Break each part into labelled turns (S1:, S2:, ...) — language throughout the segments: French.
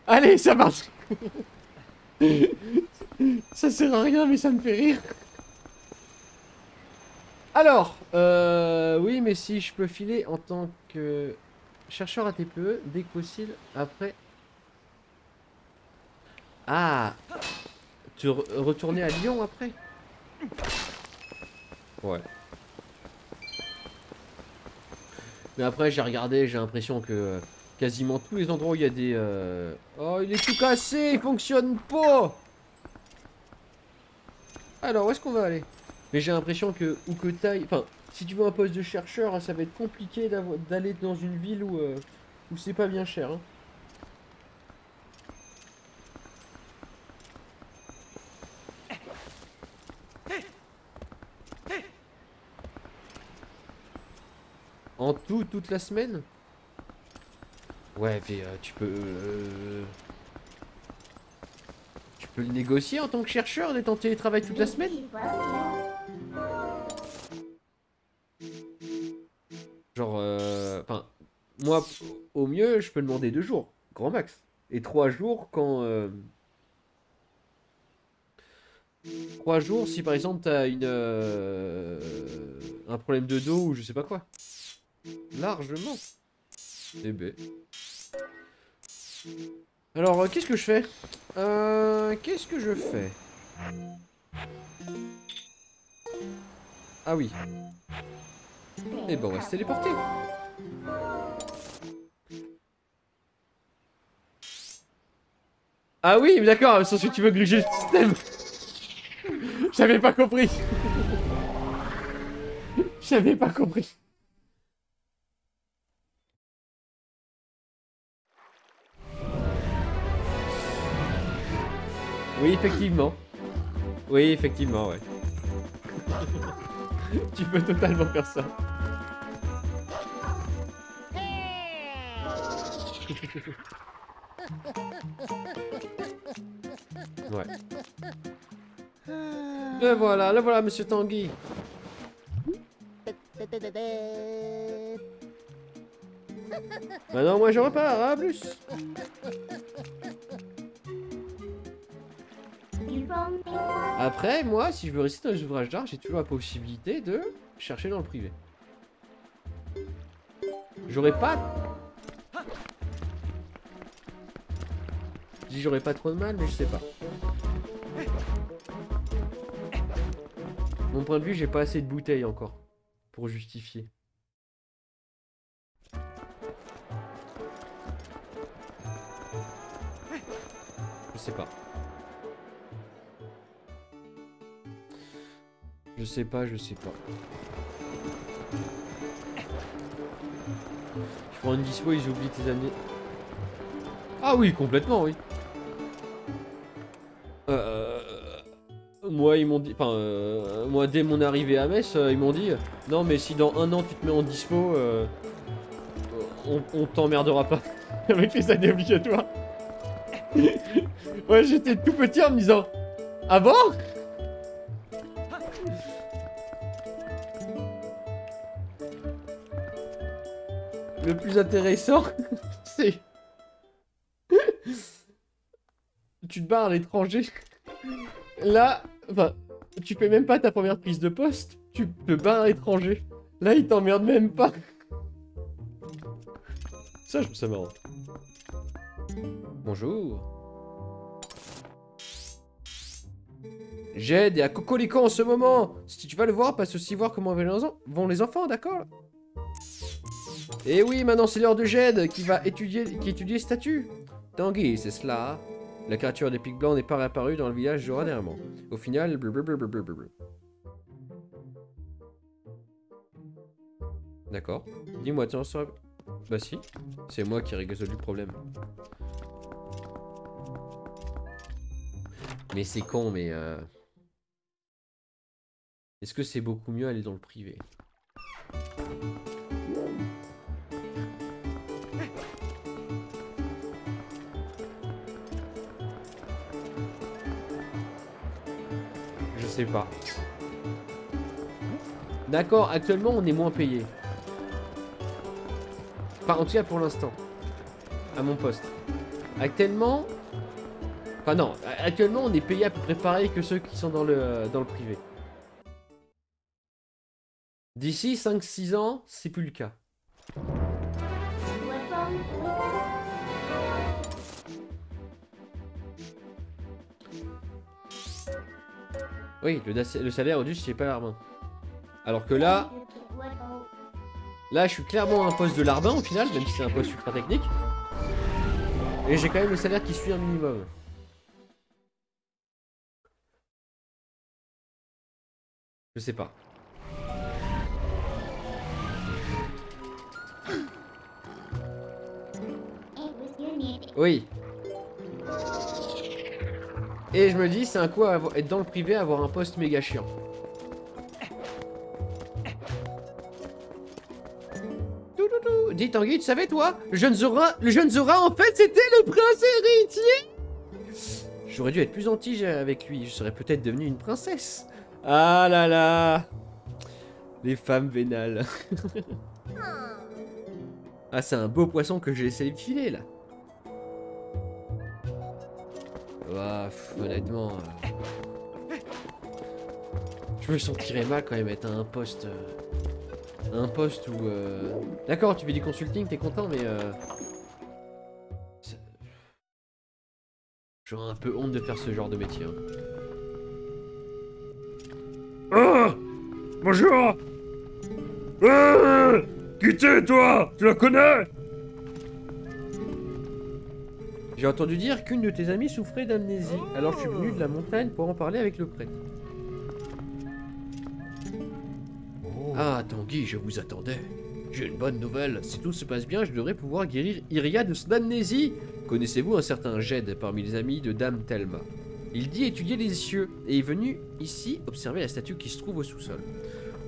S1: Allez, ça marche. Ça sert à rien, mais ça me fait rire. Alors, oui, mais si je peux filer en tant que chercheur à TPE, dès que possible, après... Ah, retourner à Lyon après? Ouais. Mais après, j'ai regardé, j'ai l'impression que quasiment tous les endroits où il y a des... Oh, il est tout cassé, il fonctionne pas. Alors, où est-ce qu'on va aller? Mais j'ai l'impression que, où que t'ailles... Enfin, si tu veux un poste de chercheur, ça va être compliqué d'aller dans une ville où c'est pas bien cher. Hein. En tout, toute la semaine? Ouais, mais tu peux le négocier en tant que chercheur d'être en télétravail toute la semaine? Genre, enfin, moi, au mieux, je peux demander 2 jours, grand max. Et 3 jours quand... 3 jours si par exemple t'as un problème de dos ou je sais pas quoi. Largement. Eh ben. Alors, qu'est-ce que je fais? Qu'est-ce que je fais? Ah oui. Eh ben, on va se téléporter. Ah oui, mais d'accord, sauf que tu veux gruger le système. J'avais pas compris. J'avais pas compris. Oui, effectivement. Oui, effectivement, ouais. Tu peux totalement faire ça. Ouais. Le voilà, monsieur Tanguy. Maintenant, moi je repars, à plus. Après, moi, si je veux rester dans les ouvrages d'art, j'ai toujours la possibilité de chercher dans le privé. J'aurais pas... Je dis j'aurais pas trop de mal, mais je sais pas. Mon point de vue, j'ai pas assez de bouteilles encore pour justifier. Je sais pas. Je sais pas, je sais pas. Je prends une dispo et j'oublie tes années. Ah oui, complètement, oui. Moi, ils m'ont dit... Enfin, moi, dès mon arrivée à Metz, ils m'ont dit... Non, mais si dans 1 an, tu te mets en dispo, on t'emmerdera pas avec les années obligatoires. Ouais, j'étais tout petit en me disant... Ah bon? Le plus intéressant, c'est... Tu te barres à l'étranger. Là, enfin, tu fais même pas ta première prise de poste. Tu te barres à l'étranger. Là, ils t'emmerdent même pas. Ça, je trouve ça marrant. Bonjour. Jed est à Cocolico en ce moment. Si tu vas le voir, passe aussi voir comment vont les enfants, d'accord? Et oui, maintenant c'est l'heure de Jed qui étudie les statues. Tanguy, c'est cela. La créature des pics blancs n'est pas réapparue dans le village dernièrement. Au final, blablabla. D'accord. Dis-moi, tu en saurais... Bah si, c'est moi qui ai résolu le problème. Mais c'est con, mais est-ce que c'est beaucoup mieux aller dans le privé? Je sais pas. D'accord, actuellement on est moins payé. Enfin, en tout cas pour l'instant. À mon poste. Actuellement... Enfin non, actuellement on est payé à peu près pareil que ceux qui sont dans le privé. D'ici 5-6 ans, c'est plus le cas. Oui, le salaire au-dessus, c'est pas l'arbin. Alors que là... Là, je suis clairement à un poste de larbin au final, même si c'est un poste ultra technique. Et j'ai quand même le salaire qui suit un minimum. Je sais pas. Oui. Et je me dis, c'est un coup à être dans le privé, avoir un poste méga chiant. Dis Tanguy, tu savais toi, le jeune Zora en fait c'était le prince héritier. J'aurais dû être plus gentil avec lui, je serais peut-être devenue une princesse. Ah là là. Les femmes vénales. Ah, c'est un beau poisson que j'ai laissé filer là. Ouah, honnêtement... Je me sentirais mal quand même être à un poste... Un poste où... D'accord, tu fais du consulting, t'es content, mais... J'aurais un peu honte de faire ce genre de métier. Hein.
S2: Ah! Bonjour! Ah! Qui t'es, toi? Tu la connais?
S1: J'ai entendu dire qu'une de tes amies souffrait d'amnésie, alors je suis venu de la montagne pour en parler avec le prêtre. Ah, Tanguy, je vous attendais. J'ai une bonne nouvelle. Si tout se passe bien, je devrais pouvoir guérir Iria de son amnésie. Connaissez-vous un certain Jed parmi les amis de Dame Thelma? Il dit étudier les cieux et est venu ici observer la statue qui se trouve au sous-sol.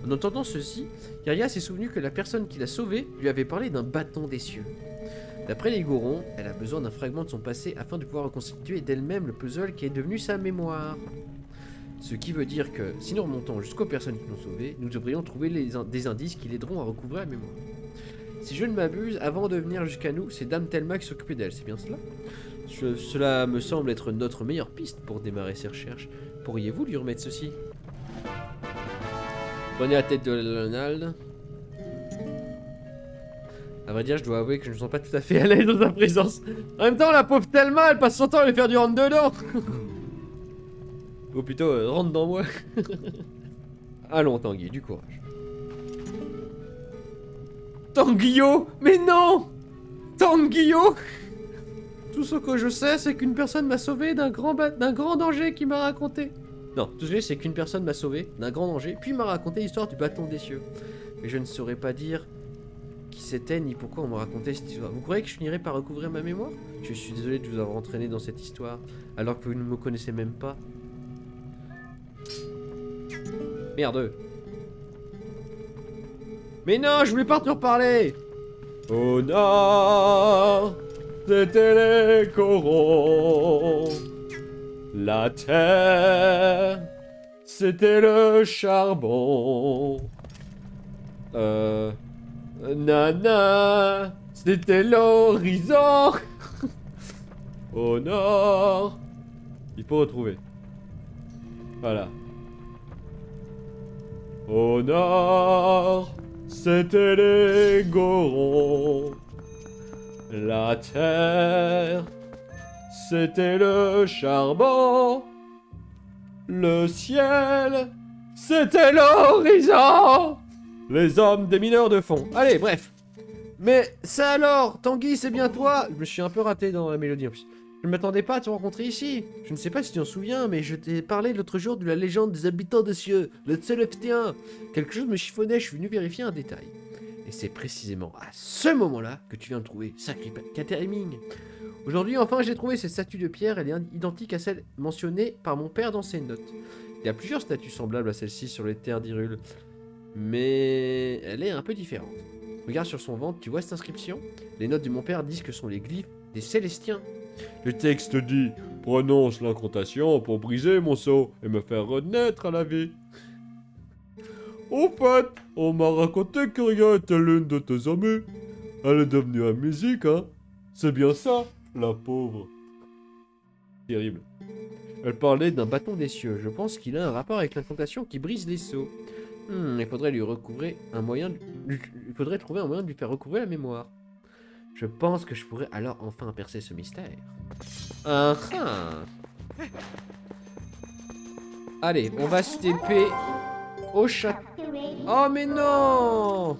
S1: En entendant ceci, Iria s'est souvenu que la personne qui l'a sauvée lui avait parlé d'un bâton des cieux. D'après les Gorons, elle a besoin d'un fragment de son passé afin de pouvoir reconstituer d'elle-même le puzzle qui est devenu sa mémoire. Ce qui veut dire que, si nous remontons jusqu'aux personnes qui l'ont sauvée, nous devrions trouver des indices qui l'aideront à recouvrer la mémoire. Si je ne m'abuse, avant de venir jusqu'à nous, c'est Dame Thelma qui s'occupait d'elle, c'est bien cela? Cela me semble être notre meilleure piste pour démarrer ces recherches. Pourriez-vous lui remettre ceci? Prenez la tête de Lonald. À vrai dire, je dois avouer que je ne me sens pas tout à fait à l'aise dans sa présence. En même temps, la pauvre Thelma, elle passe son temps à lui faire du rentre-dedans. Ou plutôt, rentre dans moi. Allons, Tanguy, du courage. Tanguyo? Mais non! Tanguyo? Tout ce que je sais, c'est qu'une personne m'a sauvé d'un grand danger qui m'a raconté. Non, tout ce que je sais, c'est qu'une personne m'a sauvé d'un grand danger, puis m'a raconté l'histoire du bâton des cieux. Mais je ne saurais pas dire qui c'était ni pourquoi on m'a raconté cette histoire. Vous croyez que je finirai par recouvrir ma mémoire? Je suis désolé de vous avoir entraîné dans cette histoire, alors que vous ne me connaissez même pas. Merde. Mais non, je voulais pas te reparler. Au nord, c'était les corons. La terre, c'était le charbon. Nana, c'était l'horizon. Au nord. Il faut retrouver. Voilà. Au nord, c'était les Gorons. La terre, c'était le charbon. Le ciel, c'était l'horizon. Les hommes des mineurs de fond. Allez, bref. Mais ça alors, Tanguy, c'est bien toi? Je me suis un peu raté dans la mélodie en plus. Je ne m'attendais pas à te rencontrer ici. Je ne sais pas si tu t'en souviens, mais je t'ai parlé l'autre jour de la légende des habitants des cieux, le Tseleftéen. Quelque chose me chiffonnait, je suis venu vérifier un détail. Et c'est précisément à ce moment-là que tu viens de trouver. Sacré timing. Aujourd'hui, enfin, j'ai trouvé cette statue de pierre. Elle est identique à celle mentionnée par mon père dans ses notes. Il y a plusieurs statues semblables à celle-ci sur les terres d'Hyrule, mais elle est un peu différente. Regarde sur son ventre, tu vois cette inscription? Les notes de mon père disent que ce sont les glyphes des Célestiens.
S2: Le texte dit « Prononce l'incantation pour briser mon sceau et me faire renaître à la vie. » Au fait, on m'a raconté que Ria était l'une de tes amies. Elle est devenue amnésique, hein? C'est bien ça, La pauvre.
S1: Terrible. Elle parlait d'un bâton des cieux. Je pense qu'il a un rapport avec l'incantation qui brise les sceaux. Il faudrait lui recouvrer un moyen... Il faudrait trouver un moyen de lui faire recouvrer la mémoire. Je pense que je pourrais alors enfin percer ce mystère. Ah ah. Allez, on va se TP au chat. Oh mais non!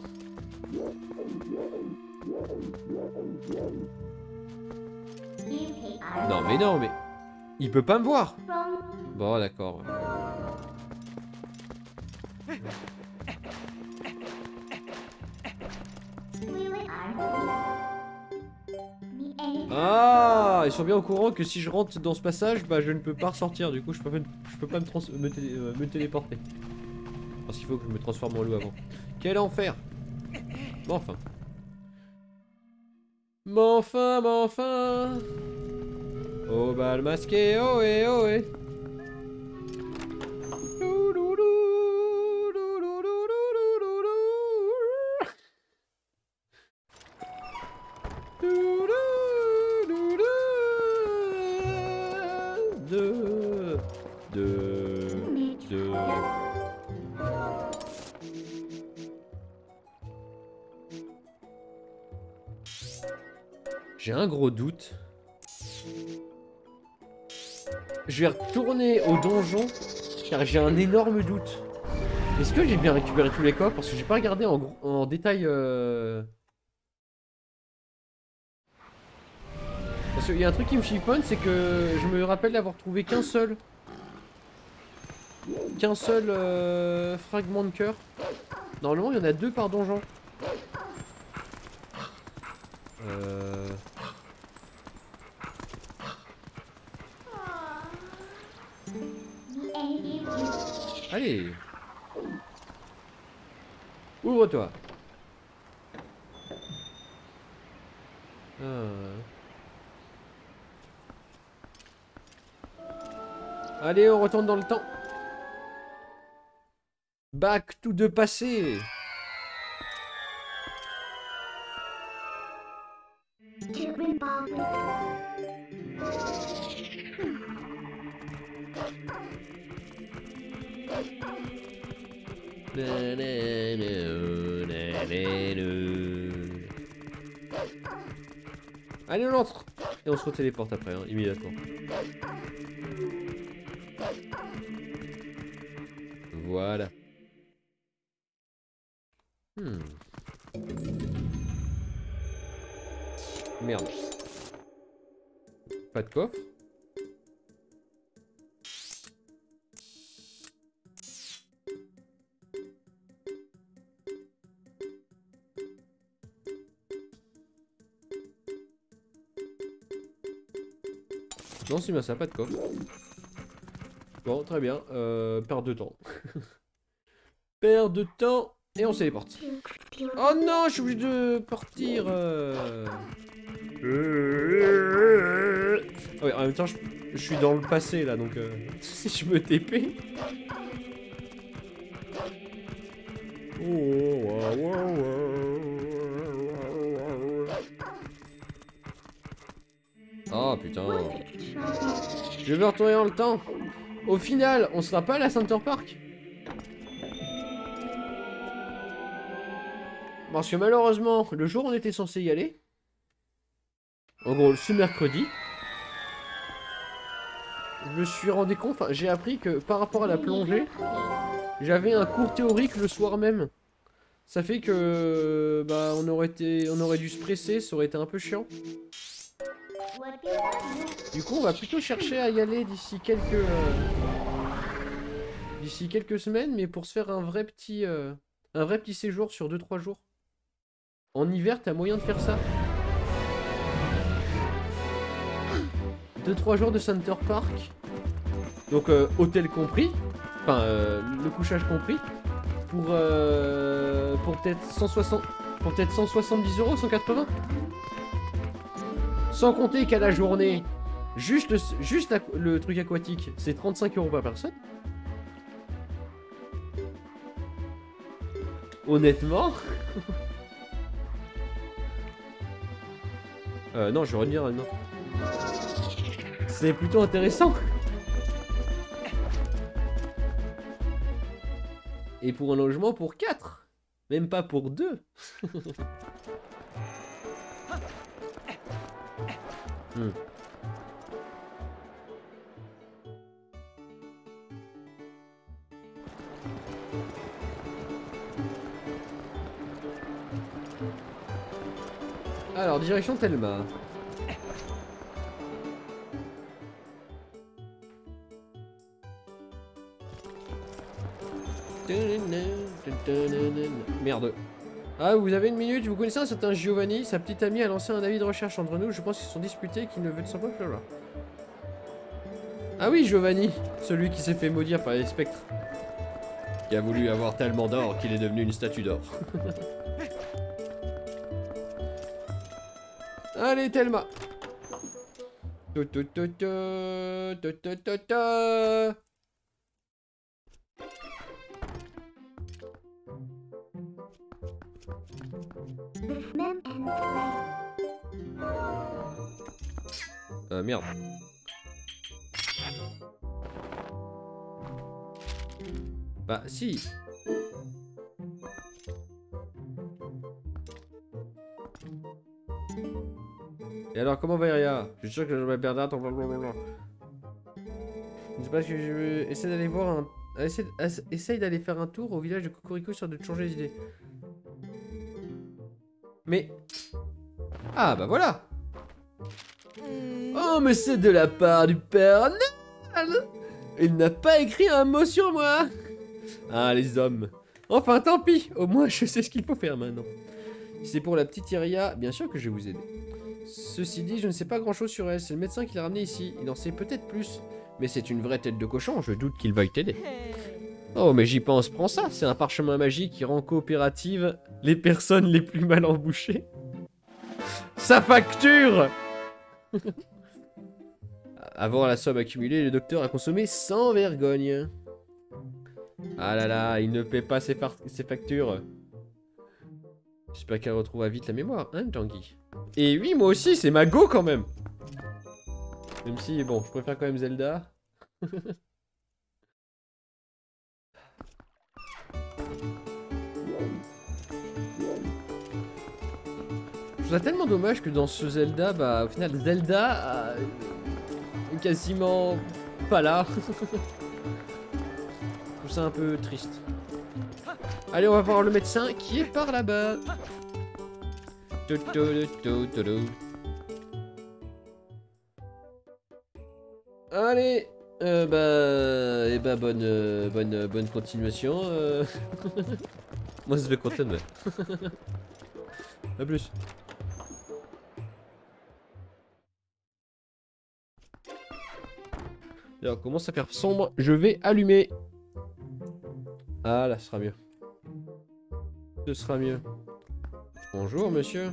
S1: Non mais non mais... Il peut pas me voir. Bon d'accord. Ah, ils sont bien au courant que si je rentre dans ce passage, bah je ne peux pas ressortir. Du coup, je peux pas me téléporter. Parce qu'il faut que je me transforme en loup avant. Quel enfer! Bon enfin. Bon enfin. Oh bal masqué, oh et oh et. J'ai un gros doute. Je vais retourner au donjon car j'ai un énorme doute. Est-ce que j'ai bien récupéré tous les coffres? Parce que j'ai pas regardé en détail. Parce qu'il y a un truc qui me chiffonne, c'est que je me rappelle d'avoir trouvé qu'un seul fragment de cœur. Normalement, il y en a 2 par donjon. Allez. Ouvre-toi. Allez, on retourne dans le temps. Back to the passé. Allez, on entre. Et on se retéléporte après, hein, immédiatement. Voilà. Merde. Pas de coffre. Non, c'est bien ça, pas de coffre. Bon, très bien. Perte de temps. Perte de temps. Et on se téléporte. Oh non, je suis obligé de partir. Ouais, en même temps, je suis dans le passé là, donc si je me TP. Oh putain. Je veux retourner dans le temps. Au final, on sera pas à la Center Park. Parce que malheureusement, le jour où on était censé y aller, en gros, ce mercredi, je me suis rendu compte, enfin, j'ai appris que par rapport à la plongée, j'avais un cours théorique le soir même. Ça fait que, bah, on aurait dû se presser, ça aurait été un peu chiant. Du coup, on va plutôt chercher à y aller d'ici quelques semaines, mais pour se faire un vrai petit séjour sur 2-3 jours. En hiver, t'as moyen de faire ça. 2-3 jours de Center Park. Donc, hôtel compris. Enfin, le couchage compris. Pour peut-être 160... Pour peut-être 170 €, 180. Sans compter qu'à la journée, juste le truc aquatique, c'est 35 € par personne. Honnêtement. Non, je vais revenir maintenant. C'est plutôt intéressant. Et pour un logement pour 4. Même pas pour 2. Alors, direction Telma. Merde. Ah, vous avez une minute, vous connaissez un certain Giovanni, sa petite amie a lancé un avis de recherche entre nous, je pense qu'ils se sont disputés et qu'il ne veut de son peuple là. Ah oui, Giovanni, celui qui s'est fait maudire par les spectres. Qui a voulu avoir tellement d'or qu'il est devenu une statue d'or. Allez, Telma. Merde. Bah, si. Et alors, comment va Iria? Je suis sûr que je vais perdre ton blablabla. Je sais pas ce que je veux. Essaye d'aller voir un. Essaye d'aller faire un tour au village de Cocorico sur de te changer d'idée. Mais. Ah, bah voilà! Oh, mais c'est de la part du Père Noël! Il n'a pas écrit un mot sur moi! Ah, les hommes. Enfin, tant pis. Au moins, je sais ce qu'il faut faire maintenant. Si c'est pour la petite Iria, bien sûr que je vais vous aider. Ceci dit, je ne sais pas grand-chose sur elle. C'est le médecin qui l'a ramenée ici. Il en sait peut-être plus. Mais c'est une vraie tête de cochon. Je doute qu'il veuille t'aider. Oh, mais j'y pense. Prends ça. C'est un parchemin magique qui rend coopérative les personnes les plus mal embouchées. Sa facture! Avant la somme accumulée, le docteur a consommé sans vergogne. Ah là là, il ne paie pas ses factures. J'espère qu'elle retrouvera vite la mémoire, hein, Tanguy. Et oui, moi aussi, c'est ma go quand même. Même si, bon, je préfère quand même Zelda. Je trouve ça tellement dommage que dans ce Zelda, bah, au final, Zelda est quasiment pas là. Je trouve ça un peu triste. Allez, on va voir le médecin qui est par là-bas. Allez, bonne continuation. Moi, je vais continuer. A plus. Alors, commence à faire sombre. Je vais allumer. Ah, là, ce sera mieux. Ce sera mieux. Bonjour, monsieur.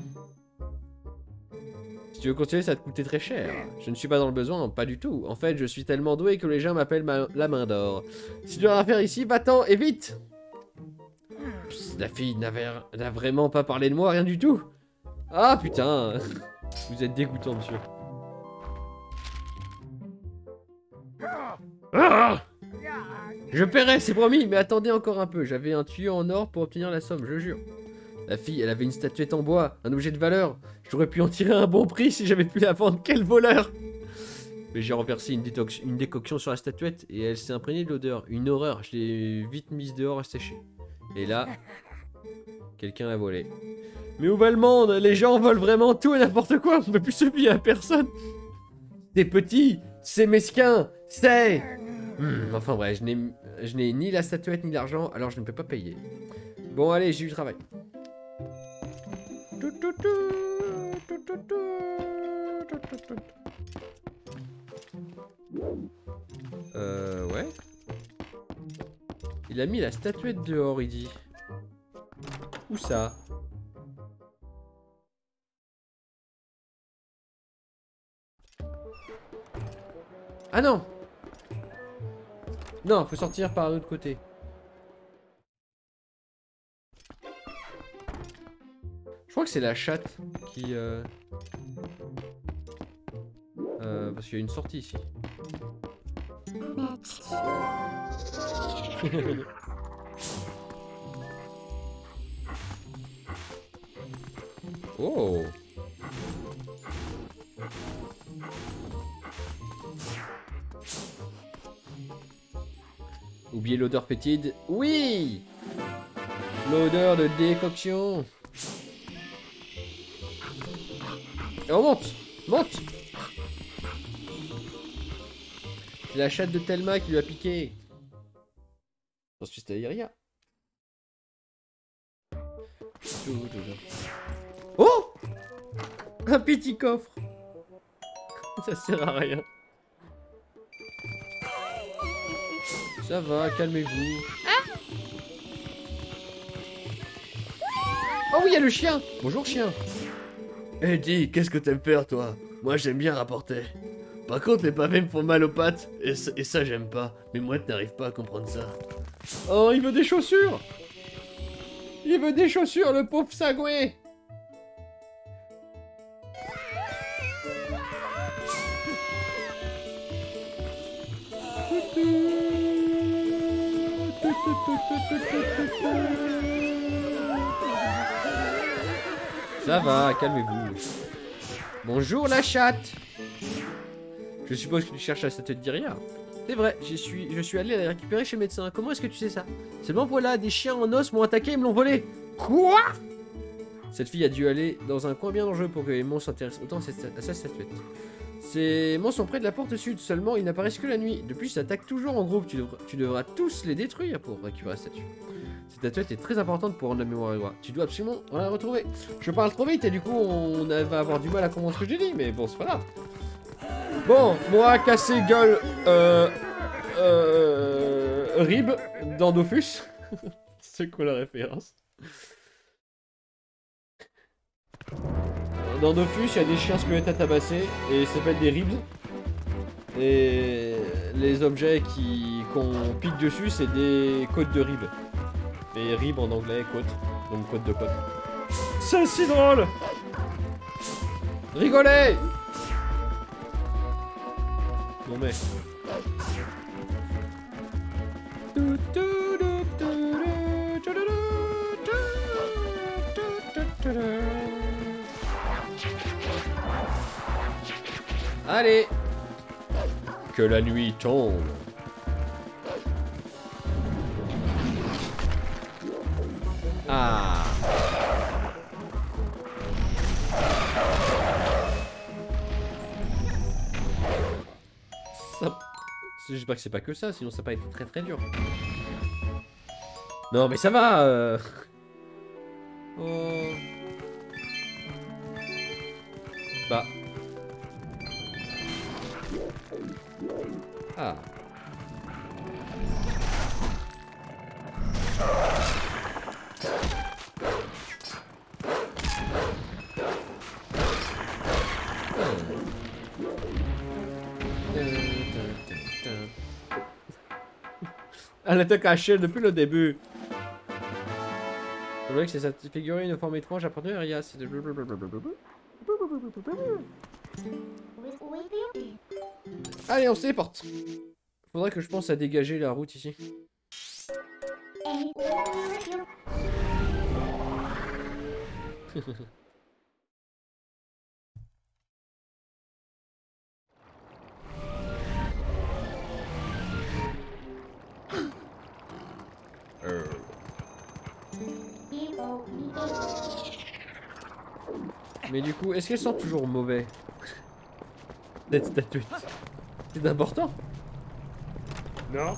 S1: Si tu veux continuer, ça va te coûter très cher. Je ne suis pas dans le besoin, pas du tout. En fait, je suis tellement doué que les gens m'appellent la main d'or. Si tu as rien à faire ici, va-t'en et vite. Psst, la fille n'a vraiment pas parlé de moi, rien du tout. Ah, putain. Vous êtes dégoûtant, monsieur. Ah, je paierai, c'est promis, mais attendez encore un peu. J'avais un tuyau en or pour obtenir la somme, je jure. La fille, elle avait une statuette en bois, un objet de valeur. J'aurais pu en tirer un bon prix si j'avais pu la vendre. Quel voleur! Mais j'ai renversé une décoction sur la statuette et elle s'est imprégnée de l'odeur. Une horreur, je l'ai vite mise dehors à sécher. Et là, quelqu'un l'a volée. Mais où va le monde? Les gens volent vraiment tout et n'importe quoi. On ne peut plus se fier à personne. C'est petit, c'est mesquin, c'est... enfin bref, je n'ai ni la statuette ni l'argent, alors je ne peux pas payer. Bon allez, j'ai eu du travail. Ouais. Il a mis la statuette dehors, il dit. Où ça? Ah non! Non, faut sortir par l'autre côté. Je crois que c'est la chatte qui... Parce qu'il y a une sortie ici. Oh. Oubliez l'odeur pétide. Oui. L'odeur de décoction. Et on monte. Monte. C'est la chatte de Thelma qui lui a piqué. Je pense que c'était Iria. Oh! Un petit coffre. Ça sert à rien. Ça va, calmez-vous. Oh oui, il y a le chien. Bonjour chien.
S3: Eh dis, qu'est-ce que t'aimes faire toi? Moi j'aime bien rapporter. Par contre les pavés me font mal aux pattes, et ça j'aime pas. Mais moi tu n'arrives pas à comprendre ça.
S1: Oh, il veut des chaussures. Il veut des chaussures, le pauvre sagouin. Ça va, calmez-vous. Bonjour la chatte. Je suppose que tu cherches à cette Diria. C'est vrai, je suis allé la récupérer chez le médecin. Comment est-ce que tu sais ça? Seulement voilà, des chiens en os m'ont attaqué et me l'ont volé. Quoi? Cette fille a dû aller dans un coin bien dangereux pour que les monstres s'intéressent autant à sa statuette. Ces monstres sont près de la porte sud, seulement ils n'apparaissent que la nuit. De plus, ils s'attaquent toujours en groupe. Tu devras tous les détruire pour récupérer la statue. Cette statuette est très importante pour rendre la mémoire à gloire. Tu dois absolument la retrouver. Je parle trop vite et du coup on va avoir du mal à comprendre ce que j'ai dit, mais bon, c'est pas grave. Bon, moi, cassé gueule, rib dans Dofus. C'est quoi la référence? Dans Dofus, il y a des chiens squelettes à tabasser et ça s'appelle des ribs. Et les objets qu'on pique dessus, c'est des côtes de rib. Et rib en anglais, côte. Donc côte de côte. C'est si drôle! Rigolez! Non mais... Allez! Que la nuit tombe. Ah! Ça... J'espère que c'est pas que ça, sinon ça n'a pas été très très dur. Non mais ça va Oh... Bah... Ah... Elle était cachée depuis le début. C'est vrai que c'est cette figurine de forme étrange appartenant à Ria. C'est de... Allez, on se téléporte. Faudrait que je pense à dégager la route ici. Mais du coup, est-ce qu'elles sont toujours mauvais? Cette statuette. C'est important? Non.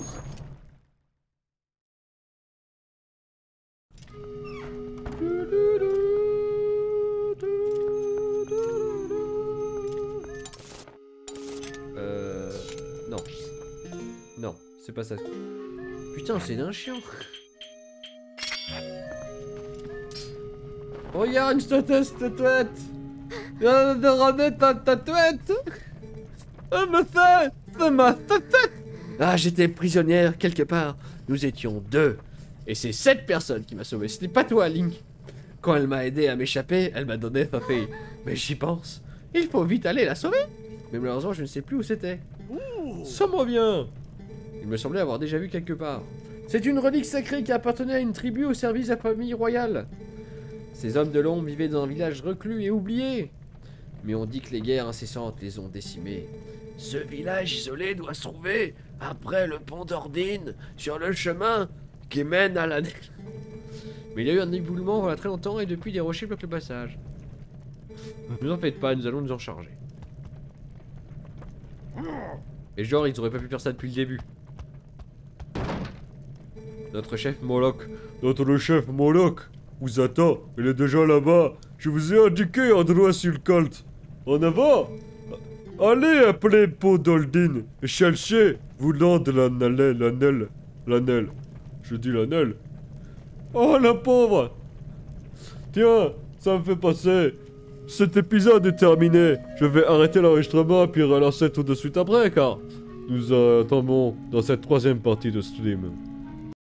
S1: Non. Non, c'est pas ça. Putain, c'est d'un chien. Regarde une statuette. De remettre ta statuette. C'est ma statuette. Ah, j'étais prisonnière quelque part. Nous étions deux. Et c'est cette personne qui m'a sauvé. Ce n'est pas toi, Link. Quand elle m'a aidé à m'échapper, elle m'a donné sa fille. Mais j'y pense. Il faut vite aller la sauver. Mais malheureusement, je ne sais plus où c'était.
S2: Ça me revient.
S1: Il me semblait avoir déjà vu quelque part. C'est une relique sacrée qui appartenait à une tribu au service de la famille royale. Ces hommes de l'ombre vivaient dans un village reclus et oublié. Mais on dit que les guerres incessantes les ont décimés.
S3: Ce village isolé doit se trouver après le pont d'Ordine, sur le chemin qui mène à la...
S1: Mais il y a eu un éboulement voilà très longtemps et depuis des rochers bloquent le passage. Ne vous en faites pas, nous allons nous en charger. Et genre, ils auraient pas pu faire ça depuis le début. Notre chef Moloch.
S2: Notre chef Moloch vous attend. Il est déjà là-bas. Je vous ai indiqué endroit sur le colt. En avant. Allez appeler Pont d'Oldin et cherchez voulant de l'anel. Je dis l'anel. Oh la pauvre. Tiens, ça me fait passer. Cet épisode est terminé. Je vais arrêter l'enregistrement puis relancer tout de suite après car nous attendons dans cette troisième partie de stream.